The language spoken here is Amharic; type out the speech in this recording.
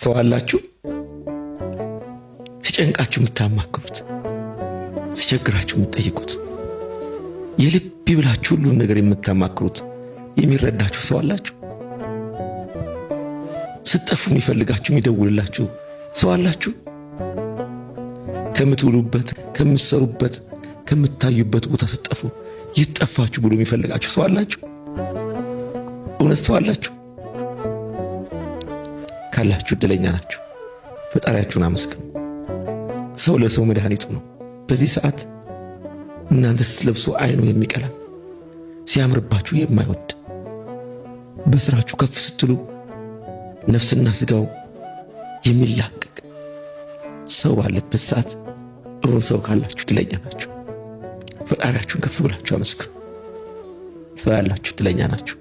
ሰው አላችሁ ሲጨንቃችሁ የምታማክሩት፣ ሲቸግራችሁ የምትጠይቁት፣ የልብ ይብላችሁ ሁሉን ነገር የምታማክሩት የሚረዳችሁ ሰው አላችሁ? ስትጠፉ የሚፈልጋችሁ የሚደውልላችሁ ሰው አላችሁ? ከምትውሉበት ከምትሰሩበት ከምታዩበት ቦታ ስትጠፉ ይጠፋችሁ ብሎ የሚፈልጋችሁ ሰው አላችሁ? እውነት ሰው አላችሁ? ካላችሁ እድለኛ ናችሁ። ፈጣሪያችሁን አመስግኑ። ሰው ለሰው መድኃኒቱ ነው። በዚህ ሰዓት እናንተ ስትለብሱ አይኑ የሚቀላ ሲያምርባችሁ የማይወድ በስራችሁ ከፍ ስትሉ ነፍስና ስጋው የሚላቀቅ ሰው ባለበት ሰዓት እውነት ሰው ካላችሁ እድለኛ ናችሁ። ፈጣሪያችሁን ከፍ ብላችሁ አመስግኑ። ሰው ያላችሁ እድለኛ ናችሁ።